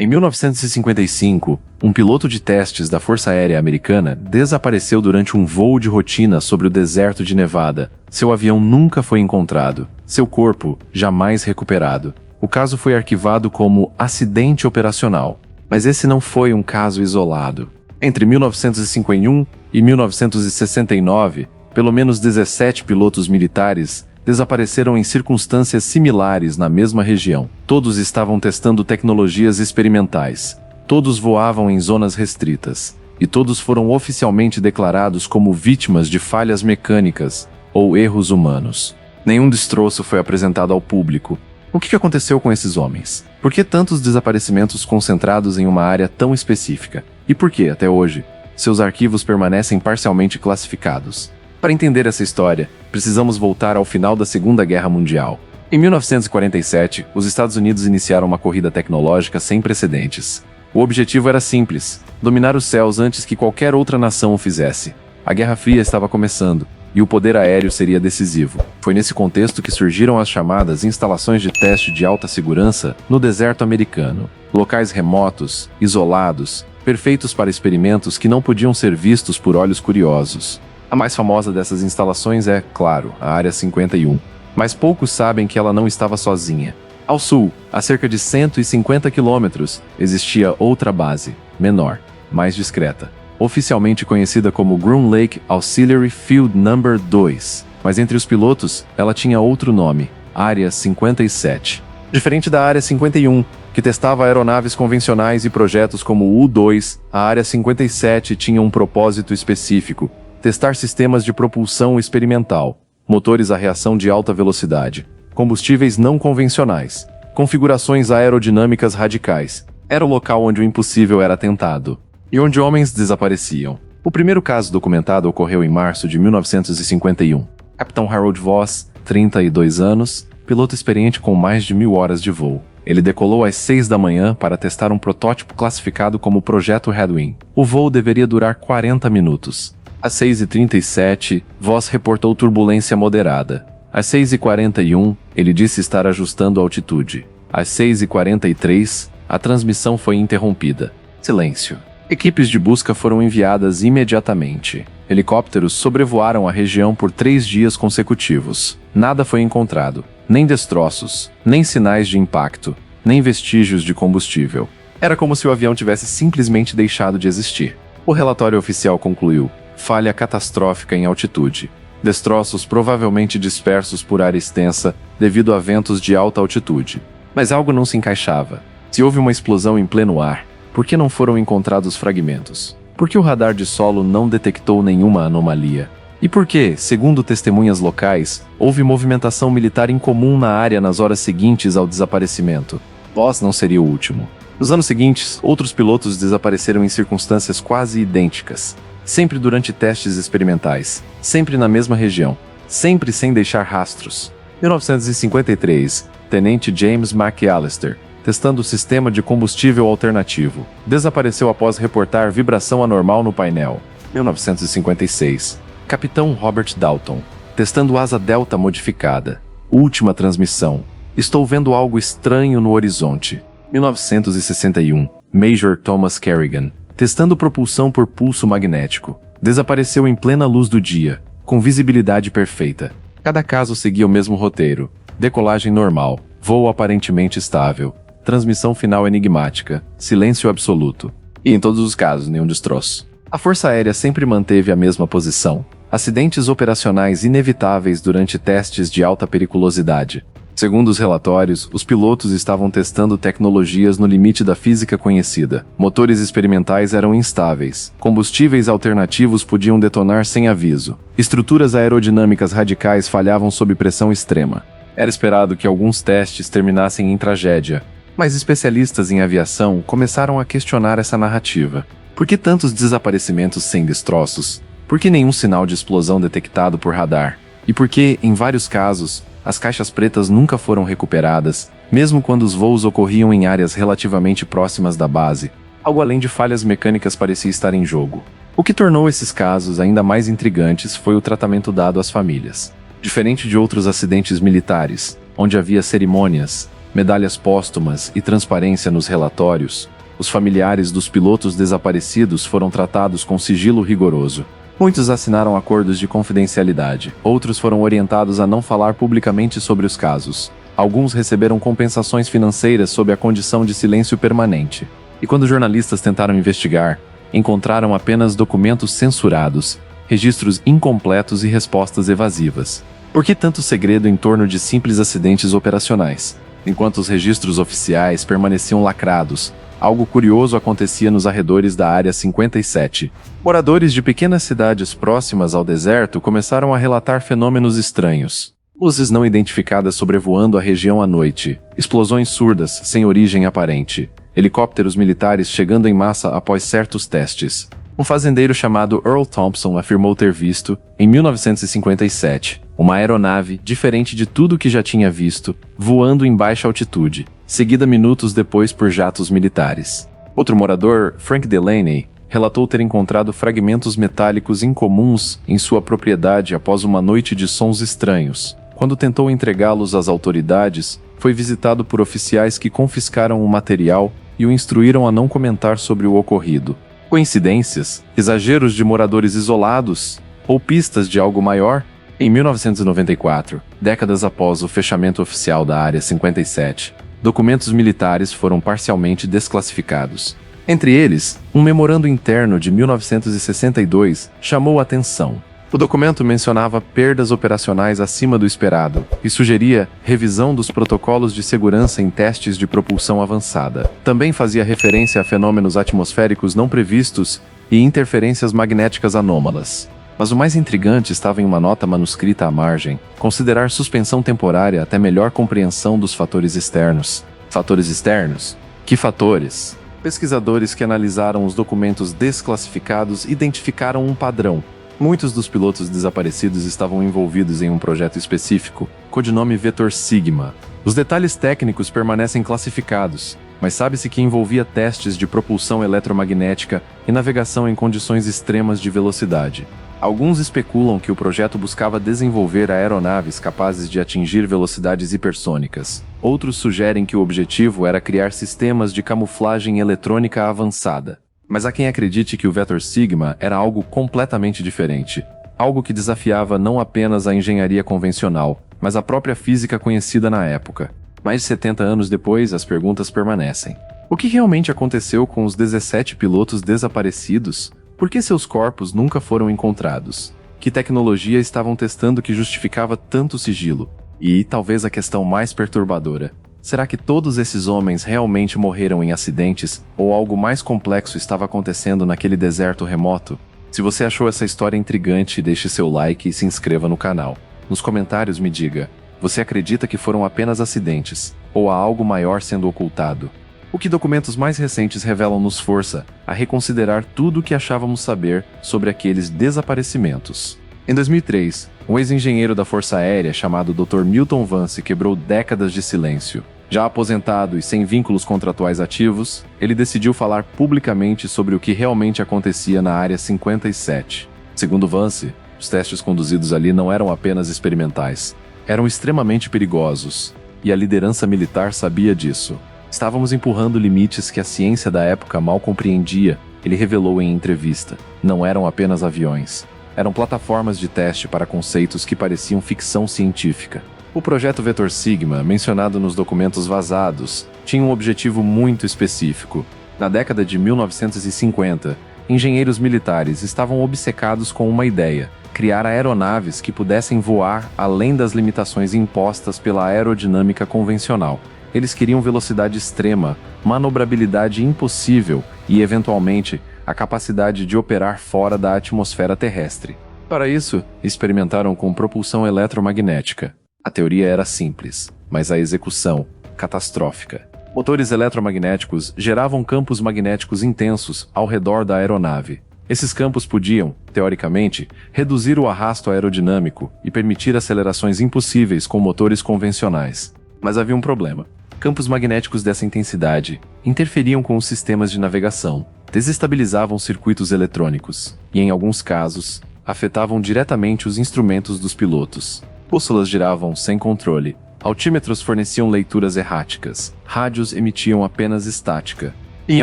Em 1955, um piloto de testes da Força Aérea Americana desapareceu durante um voo de rotina sobre o deserto de Nevada. Seu avião nunca foi encontrado, seu corpo jamais recuperado. O caso foi arquivado como acidente operacional. Mas esse não foi um caso isolado. Entre 1951 e 1969, pelo menos 17 pilotos militares desapareceram em circunstâncias similares na mesma região. Todos estavam testando tecnologias experimentais. Todos voavam em zonas restritas. E todos foram oficialmente declarados como vítimas de falhas mecânicas ou erros humanos. Nenhum destroço foi apresentado ao público. O que aconteceu com esses homens? Por que tantos desaparecimentos concentrados em uma área tão específica? E por que, até hoje, seus arquivos permanecem parcialmente classificados? Para entender essa história, precisamos voltar ao final da Segunda Guerra Mundial. Em 1947, os Estados Unidos iniciaram uma corrida tecnológica sem precedentes. O objetivo era simples: dominar os céus antes que qualquer outra nação o fizesse. A Guerra Fria estava começando, e o poder aéreo seria decisivo. Foi nesse contexto que surgiram as chamadas instalações de teste de alta segurança no deserto americano. Locais remotos, isolados, perfeitos para experimentos que não podiam ser vistos por olhos curiosos. A mais famosa dessas instalações é, claro, a Área 51. Mas poucos sabem que ela não estava sozinha. Ao sul, a cerca de 150 quilômetros, existia outra base, menor, mais discreta, oficialmente conhecida como Groom Lake Auxiliary Field No. 2. Mas entre os pilotos, ela tinha outro nome, Área 57. Diferente da Área 51, que testava aeronaves convencionais e projetos como o U-2, a Área 57 tinha um propósito específico: testar sistemas de propulsão experimental, motores a reação de alta velocidade, combustíveis não convencionais, configurações aerodinâmicas radicais. Era o local onde o impossível era tentado, e onde homens desapareciam. O primeiro caso documentado ocorreu em março de 1951. Capitão Harold Voss, 32 anos, piloto experiente com mais de 1000 horas de voo. Ele decolou às 6 da manhã para testar um protótipo classificado como Projeto Redwing. O voo deveria durar 40 minutos. Às 6h37, Voss reportou turbulência moderada. Às 6h41, ele disse estar ajustando a altitude. Às 6h43, a transmissão foi interrompida. Silêncio. Equipes de busca foram enviadas imediatamente. Helicópteros sobrevoaram a região por 3 dias consecutivos. Nada foi encontrado. Nem destroços, nem sinais de impacto, nem vestígios de combustível. Era como se o avião tivesse simplesmente deixado de existir. O relatório oficial concluiu: falha catastrófica em altitude. Destroços provavelmente dispersos por área extensa devido a ventos de alta altitude. Mas algo não se encaixava. Se houve uma explosão em pleno ar, por que não foram encontrados fragmentos? Por que o radar de solo não detectou nenhuma anomalia? E por que, segundo testemunhas locais, houve movimentação militar incomum na área nas horas seguintes ao desaparecimento? Voss não seria o último. Nos anos seguintes, outros pilotos desapareceram em circunstâncias quase idênticas. Sempre durante testes experimentais, sempre na mesma região, sempre sem deixar rastros. 1953, Tenente James McAllister, testando o sistema de combustível alternativo, desapareceu após reportar vibração anormal no painel. 1956, Capitão Robert Dalton, testando asa delta modificada. Última transmissão. Estou vendo algo estranho no horizonte. 1961, Major Thomas Kerrigan, testando propulsão por pulso magnético. Desapareceu em plena luz do dia, com visibilidade perfeita. Cada caso seguia o mesmo roteiro: decolagem normal, voo aparentemente estável, transmissão final enigmática, silêncio absoluto. E em todos os casos, nenhum destroço. A Força Aérea sempre manteve a mesma posição: acidentes operacionais inevitáveis durante testes de alta periculosidade. Segundo os relatórios, os pilotos estavam testando tecnologias no limite da física conhecida. Motores experimentais eram instáveis. Combustíveis alternativos podiam detonar sem aviso. Estruturas aerodinâmicas radicais falhavam sob pressão extrema. Era esperado que alguns testes terminassem em tragédia, mas especialistas em aviação começaram a questionar essa narrativa. Por que tantos desaparecimentos sem destroços? Por que nenhum sinal de explosão detectado por radar? E por que, em vários casos, as caixas pretas nunca foram recuperadas, mesmo quando os voos ocorriam em áreas relativamente próximas da base? Algo além de falhas mecânicas parecia estar em jogo. O que tornou esses casos ainda mais intrigantes foi o tratamento dado às famílias. Diferente de outros acidentes militares, onde havia cerimônias, medalhas póstumas e transparência nos relatórios, os familiares dos pilotos desaparecidos foram tratados com sigilo rigoroso. Muitos assinaram acordos de confidencialidade, outros foram orientados a não falar publicamente sobre os casos. Alguns receberam compensações financeiras sob a condição de silêncio permanente. E quando jornalistas tentaram investigar, encontraram apenas documentos censurados, registros incompletos e respostas evasivas. Por que tanto segredo em torno de simples acidentes operacionais? Enquanto os registros oficiais permaneciam lacrados, algo curioso acontecia nos arredores da Área 57. Moradores de pequenas cidades próximas ao deserto começaram a relatar fenômenos estranhos. Luzes não identificadas sobrevoando a região à noite, explosões surdas sem origem aparente, helicópteros militares chegando em massa após certos testes. Um fazendeiro chamado Earl Thompson afirmou ter visto, em 1957, uma aeronave, diferente de tudo que já tinha visto, voando em baixa altitude, seguida minutos depois por jatos militares. Outro morador, Frank Delaney, relatou ter encontrado fragmentos metálicos incomuns em sua propriedade após uma noite de sons estranhos. Quando tentou entregá-los às autoridades, foi visitado por oficiais que confiscaram o material e o instruíram a não comentar sobre o ocorrido. Coincidências? Exageros de moradores isolados? Ou pistas de algo maior? Em 1994, décadas após o fechamento oficial da Área 57, documentos militares foram parcialmente desclassificados. Entre eles, um memorando interno de 1962 chamou a atenção. O documento mencionava perdas operacionais acima do esperado e sugeria revisão dos protocolos de segurança em testes de propulsão avançada. Também fazia referência a fenômenos atmosféricos não previstos e interferências magnéticas anômalas. Mas o mais intrigante estava em uma nota manuscrita à margem: considerar suspensão temporária até melhor compreensão dos fatores externos. Fatores externos? Que fatores? Pesquisadores que analisaram os documentos desclassificados identificaram um padrão. Muitos dos pilotos desaparecidos estavam envolvidos em um projeto específico, codinome Vetor Sigma. Os detalhes técnicos permanecem classificados, mas sabe-se que envolvia testes de propulsão eletromagnética e navegação em condições extremas de velocidade. Alguns especulam que o projeto buscava desenvolver aeronaves capazes de atingir velocidades hipersônicas. Outros sugerem que o objetivo era criar sistemas de camuflagem eletrônica avançada. Mas há quem acredite que o Vetor Sigma era algo completamente diferente. Algo que desafiava não apenas a engenharia convencional, mas a própria física conhecida na época. Mais de 70 anos depois, as perguntas permanecem. O que realmente aconteceu com os 17 pilotos desaparecidos? Por que seus corpos nunca foram encontrados? Que tecnologia estavam testando que justificava tanto sigilo? E, talvez a questão mais perturbadora, será que todos esses homens realmente morreram em acidentes ou algo mais complexo estava acontecendo naquele deserto remoto? Se você achou essa história intrigante, deixe seu like e se inscreva no canal. Nos comentários me diga, você acredita que foram apenas acidentes ou há algo maior sendo ocultado? O que documentos mais recentes revelam-nos força a reconsiderar tudo o que achávamos saber sobre aqueles desaparecimentos. Em 2003, um ex-engenheiro da Força Aérea chamado Dr. Milton Vance quebrou décadas de silêncio. Já aposentado e sem vínculos contratuais ativos, ele decidiu falar publicamente sobre o que realmente acontecia na Área 57. Segundo Vance, os testes conduzidos ali não eram apenas experimentais, eram extremamente perigosos, e a liderança militar sabia disso. Estávamos empurrando limites que a ciência da época mal compreendia, ele revelou em entrevista. Não eram apenas aviões. Eram plataformas de teste para conceitos que pareciam ficção científica. O projeto Vetor Sigma, mencionado nos documentos vazados, tinha um objetivo muito específico. Na década de 1950, engenheiros militares estavam obcecados com uma ideia: criar aeronaves que pudessem voar além das limitações impostas pela aerodinâmica convencional. Eles queriam velocidade extrema, manobrabilidade impossível e, eventualmente, a capacidade de operar fora da atmosfera terrestre. Para isso, experimentaram com propulsão eletromagnética. A teoria era simples, mas a execução, catastrófica. Motores eletromagnéticos geravam campos magnéticos intensos ao redor da aeronave. Esses campos podiam, teoricamente, reduzir o arrasto aerodinâmico e permitir acelerações impossíveis com motores convencionais. Mas havia um problema. Campos magnéticos dessa intensidade interferiam com os sistemas de navegação, desestabilizavam circuitos eletrônicos e, em alguns casos, afetavam diretamente os instrumentos dos pilotos. Bússolas giravam sem controle, Altímetros forneciam leituras erráticas, rádios emitiam apenas estática. Em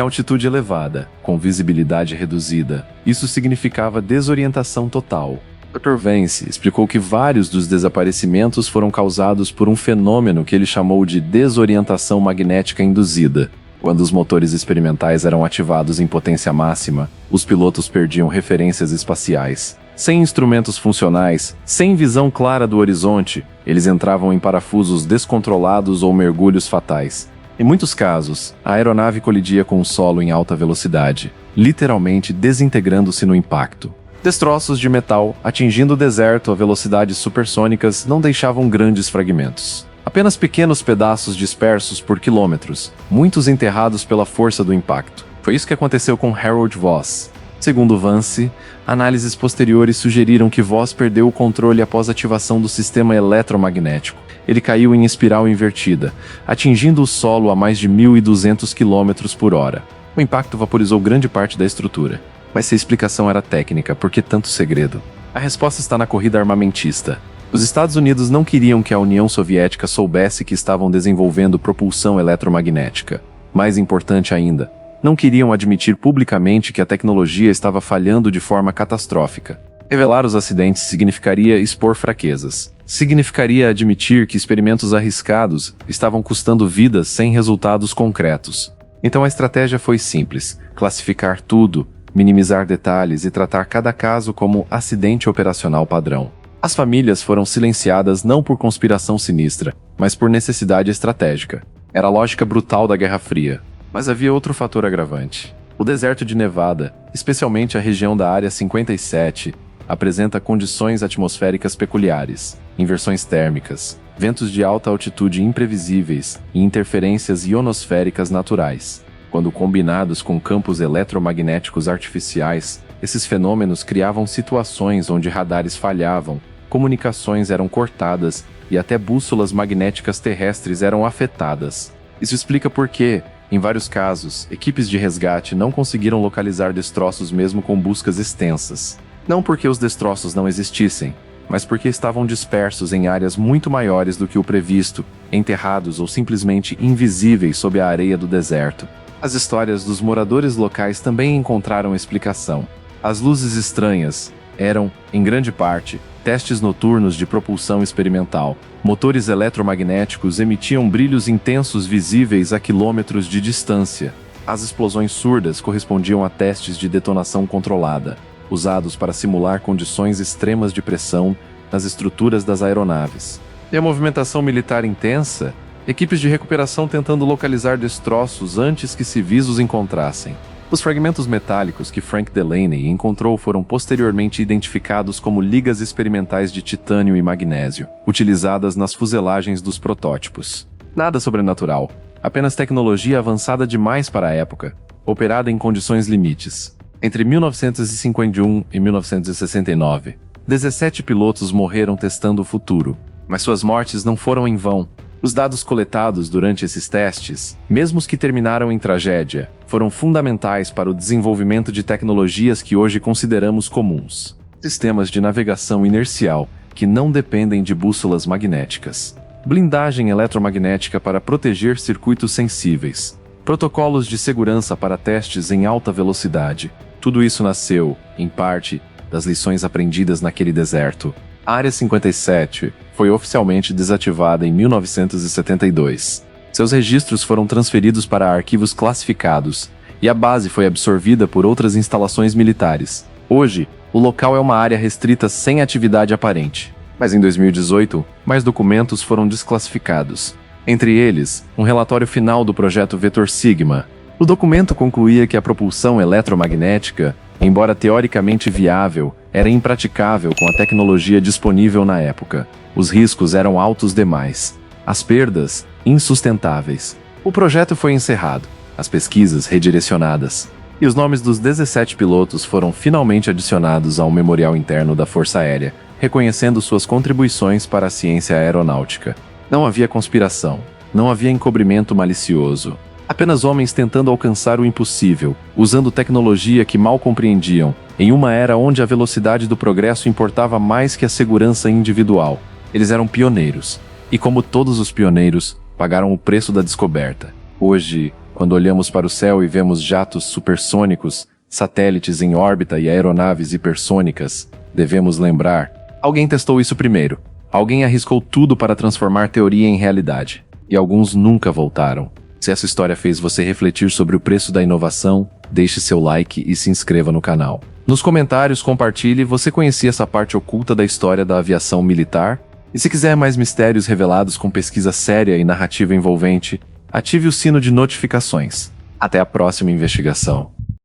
altitude elevada, com visibilidade reduzida, isso significava desorientação total. Dr. Vance explicou que vários dos desaparecimentos foram causados por um fenômeno que ele chamou de desorientação magnética induzida. Quando os motores experimentais eram ativados em potência máxima, os pilotos perdiam referências espaciais. Sem instrumentos funcionais, sem visão clara do horizonte, eles entravam em parafusos descontrolados ou mergulhos fatais. Em muitos casos, a aeronave colidia com o solo em alta velocidade, literalmente desintegrando-se no impacto. Destroços de metal atingindo o deserto a velocidades supersônicas não deixavam grandes fragmentos. Apenas pequenos pedaços dispersos por quilômetros, muitos enterrados pela força do impacto. Foi isso que aconteceu com Harold Voss. Segundo Vance, análises posteriores sugeriram que Voss perdeu o controle após ativação do sistema eletromagnético. Ele caiu em espiral invertida, atingindo o solo a mais de 1.200 km por hora. O impacto vaporizou grande parte da estrutura. Mas se a explicação era técnica, por que tanto segredo? A resposta está na corrida armamentista. Os Estados Unidos não queriam que a União Soviética soubesse que estavam desenvolvendo propulsão eletromagnética. Mais importante ainda, não queriam admitir publicamente que a tecnologia estava falhando de forma catastrófica. Revelar os acidentes significaria expor fraquezas. Significaria admitir que experimentos arriscados estavam custando vidas sem resultados concretos. Então a estratégia foi simples: classificar tudo, minimizar detalhes e tratar cada caso como acidente operacional padrão. As famílias foram silenciadas não por conspiração sinistra, mas por necessidade estratégica. Era a lógica brutal da Guerra Fria. Mas havia outro fator agravante. O deserto de Nevada, especialmente a região da Área 57, apresenta condições atmosféricas peculiares, inversões térmicas, ventos de alta altitude imprevisíveis e interferências ionosféricas naturais. Quando combinados com campos eletromagnéticos artificiais, esses fenômenos criavam situações onde radares falhavam, comunicações eram cortadas e até bússolas magnéticas terrestres eram afetadas. Isso explica por que, em vários casos, equipes de resgate não conseguiram localizar destroços mesmo com buscas extensas. Não porque os destroços não existissem, mas porque estavam dispersos em áreas muito maiores do que o previsto, enterrados ou simplesmente invisíveis sob a areia do deserto. As histórias dos moradores locais também encontraram explicação. As luzes estranhas eram, em grande parte, testes noturnos de propulsão experimental. Motores eletromagnéticos emitiam brilhos intensos visíveis a quilômetros de distância. As explosões surdas correspondiam a testes de detonação controlada, usados para simular condições extremas de pressão nas estruturas das aeronaves. E a movimentação militar intensa? Equipes de recuperação tentando localizar destroços antes que civis os encontrassem. Os fragmentos metálicos que Frank Delaney encontrou foram posteriormente identificados como ligas experimentais de titânio e magnésio, utilizadas nas fuselagens dos protótipos. Nada sobrenatural, apenas tecnologia avançada demais para a época, operada em condições limites. Entre 1951 e 1969, 17 pilotos morreram testando o futuro, mas suas mortes não foram em vão. Os dados coletados durante esses testes, mesmo os que terminaram em tragédia, foram fundamentais para o desenvolvimento de tecnologias que hoje consideramos comuns. Sistemas de navegação inercial que não dependem de bússolas magnéticas. Blindagem eletromagnética para proteger circuitos sensíveis. Protocolos de segurança para testes em alta velocidade. Tudo isso nasceu, em parte, das lições aprendidas naquele deserto. A Área 57 foi oficialmente desativada em 1972. Seus registros foram transferidos para arquivos classificados, e a base foi absorvida por outras instalações militares. Hoje, o local é uma área restrita sem atividade aparente. Mas em 2018, mais documentos foram desclassificados. Entre eles, um relatório final do projeto Vetor Sigma. O documento concluía que a propulsão eletromagnética, embora teoricamente viável, era impraticável com a tecnologia disponível na época. Os riscos eram altos demais. As perdas, insustentáveis. O projeto foi encerrado, as pesquisas redirecionadas. E os nomes dos 17 pilotos foram finalmente adicionados ao memorial interno da Força Aérea, reconhecendo suas contribuições para a ciência aeronáutica. Não havia conspiração, não havia encobrimento malicioso. Apenas homens tentando alcançar o impossível, usando tecnologia que mal compreendiam, em uma era onde a velocidade do progresso importava mais que a segurança individual. Eles eram pioneiros, E como todos os pioneiros, pagaram o preço da descoberta. Hoje, quando olhamos para o céu e vemos jatos supersônicos, satélites em órbita e aeronaves hipersônicas, devemos lembrar: alguém testou isso primeiro. Alguém arriscou tudo para transformar teoria em realidade. E alguns nunca voltaram. Se essa história fez você refletir sobre o preço da inovação, deixe seu like e se inscreva no canal. Nos comentários, compartilhe: você conhecia essa parte oculta da história da aviação militar? E se quiser mais mistérios revelados com pesquisa séria e narrativa envolvente, ative o sino de notificações. Até a próxima investigação.